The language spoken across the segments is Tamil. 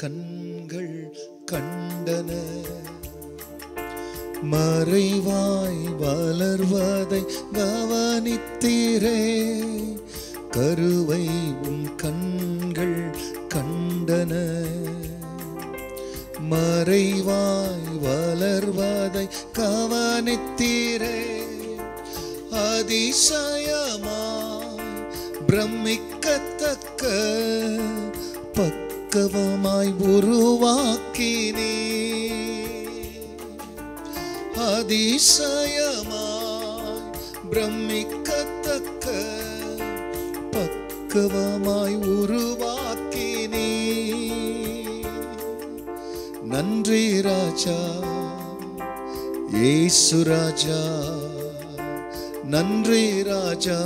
கண்கள் கண்டன. மறைவாய் வளர்வதை கவனித்தீரே, கருவை உம் கண்கள் கண்டன. மறைவாய் வளர்வதை கவனித்தீரே, அதிசயமாய் பிரமிக்கத்தக்க பக்குவமாய் உருவாக்கினீ. அதிசயமாய் பிரமிக்கத்தக்க பக்குவமாய் உருவாக்கினீ. நன்றி ராஜா இயேசு ராஜா, நன்றி ராஜா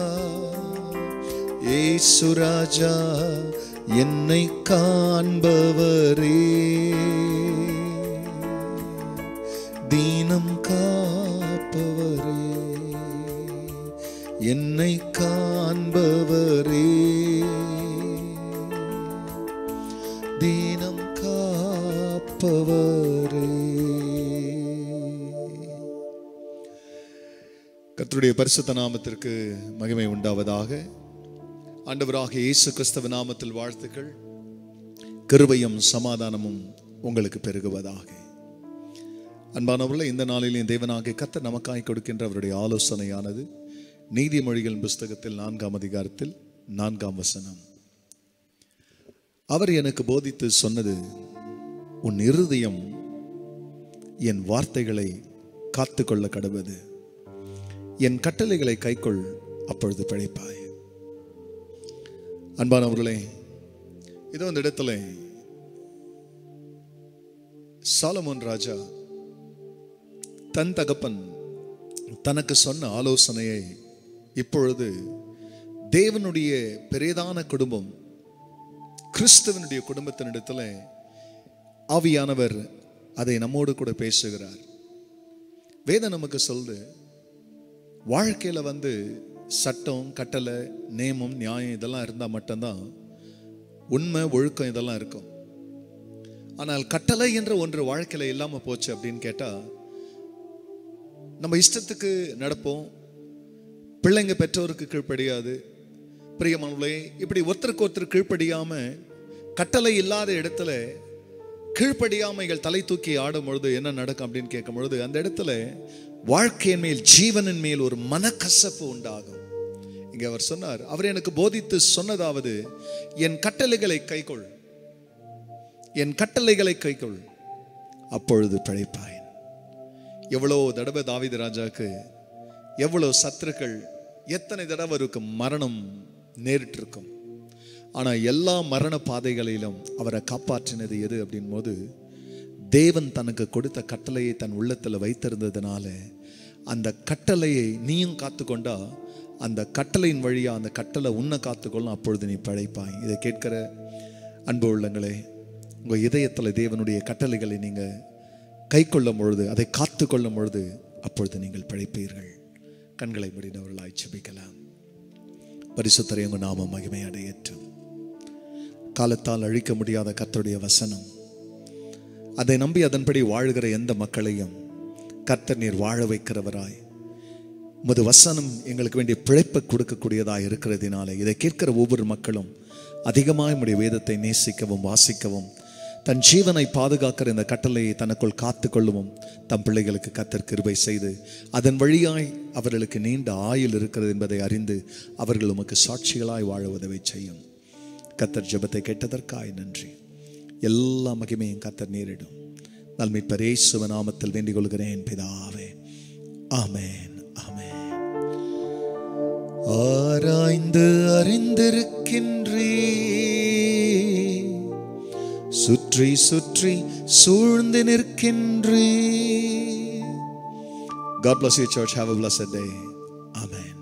இயேசு ராஜா, என்னை காண்பவரே, தீனம் காப்பவரே, என்னை காண்பவரே, தீனம் காப்பவரே. கர்த்தருடைய பரிசுத்த நாமத்திற்கு மகிமை உண்டாவதாக. ஆண்டவராகிய இயேசு கிறிஸ்துவின் நாமத்தில் வாழ்த்துக்கள். கிருபையும் சமாதானமும் உங்களுக்கு பெருகுவதாக. அன்பானவர்களே, இந்த நாளிலே தேவனாகிய கர்த்தர் நமக்காய் கொடுக்கின்ற அவருடைய ஆலோசனையானது நீதிமொழிகள் புஸ்தகத்தில் 4ஆம் அதிகாரத்தில் 4ஆம் வசனம். அவர் எனக்கு போதித்து சொன்னது, உன் இருதயம் என் வார்த்தைகளை காத்துக்கொள்ள கடவது, என் கட்டளைகளை கைக்கொள், அப்பொழுது பிழைப்பாய். அன்பானவர்களே, இதோ இந்த இடத்துல சாலமோன் ராஜா தன் தகப்பன் தனக்கு சொன்ன ஆலோசனையை இப்பொழுது தேவனுடைய பெரிதான குடும்பம் கிறிஸ்துவனுடைய குடும்பத்தினிடத்துல ஆவியானவர் அதை நம்மோடு கூட பேசுகிறார். வேதம் நமக்கு சொல்லுது, வாழ்க்கையில சட்டம், கட்டளை, நேமம், நியாயம் இதெல்லாம் இருந்தால் மட்டும்தான் உண்மை, ஒழுக்கம் இதெல்லாம் இருக்கும். ஆனால் கட்டளை என்ற ஒன்று வாழ்க்கையில இல்லாம போச்சு அப்படின்னு கேட்டா நம்ம இஷ்டத்துக்கு நடப்போம். பிள்ளைங்க பெற்றோருக்கு கீழ்ப்படியாது. பிரியமானவர்களே, இப்படி ஒருத்தருக்கு ஒருத்தர் கீழ்ப்படியாம கட்டளை இல்லாத இடத்துல கீழ்ப்படியாமைகள் தலை தூக்கி ஆடும் பொழுது என்ன நடக்கும் அப்படின்னு கேட்கும் பொழுது அந்த இடத்துல வாழ்க்கையின் மேல், ஜீவனின் மேல் ஒரு மனக்கசப்பு உண்டாகும். இங்க அவர் சொன்னார், அவர் எனக்கு போதித்து சொன்னதாவது, என் கட்டளைகளை கைக்கொள், என் கட்டளைகளை கைக்கொள், அப்பொழுது பிழைப்பாய். எவ்வளோ தடவை தாவீது ராஜாக்கு எவ்வளோ சத்துருக்கள், எத்தனை தடவை இருக்கு மரணம் நேரிட்டு இருக்கும். ஆனா எல்லா மரண பாதைகளிலும் அவரை காப்பாற்றினது எது அப்படின் போது, தேவன் தனக்கு கொடுத்த கட்டளையை தன் உள்ளத்துல வைத்திருந்ததுனால அந்த கட்டளையை நீயும் காத்துக்கொண்டா அந்த கட்டளையின் வழியா அந்த கட்டளை உன்னை காத்துக்கொள்ளும், அப்பொழுது நீ பிழைப்பாய். இதை கேட்கிற அன்பு உள்ளங்களே, உங்க இதயத்துல தேவனுடைய கட்டளைகளை நீங்க கை கொள்ளும் பொழுது, அதை காத்து கொள்ளும் பொழுது, அப்பொழுது நீங்கள் பிழைப்பீர்கள். கண்களை மூடினவர்களாய் ஜெபிக்கலாம். பரிசுத்தரே, உங்க நாமம் மகிமை அடையட்டும். காலத்தால் அழிக்க முடியாத கர்த்தருடைய வசனம், அதை நம்பி அதன்படி வாழ்கிற எந்த மக்களையும் கர்த்தர் நீர் வாழ வைக்கிறவராய், உமது வசனம் எங்களுக்கு வேண்டிய பிழைப்பை கொடுக்கக்கூடியதாக இருக்கிறதுனால இதை கேட்கிற ஒவ்வொரு மக்களும் அதிகமாக உம்முடைய வேதத்தை நேசிக்கவும் வாசிக்கவும், தன் ஜீவனை பாதுகாக்கிற இந்த கட்டளையை தனக்குள் காத்து கொள்ளவும் தம் பிள்ளைகளுக்கு கர்த்தர் கிருபை செய்து அதன் வழியாய் அவர்களுக்கு நீண்ட ஆயுள் இருக்கிறது என்பதை அறிந்து அவர்கள் உமக்கு சாட்சிகளாய் வாழ உதவி செய்யும். கர்த்தர் ஜெபத்தை கேட்டதற்காய் நன்றி. எல்லா மகிமையும் கர்த்தர் நேரிடும். நல் மீட்பர் இயேசுவின் நாமத்தில் வேண்டிக் கொள்கிறேன் பிதாவே, ஆமென், ஆமென். ஆராய்ந்து அறிந்திருக்கின்றீ, சுற்றி சுற்றி சூழ்ந்து நிற்கின்றீ. God bless you, church. Have a blessed day. Amen.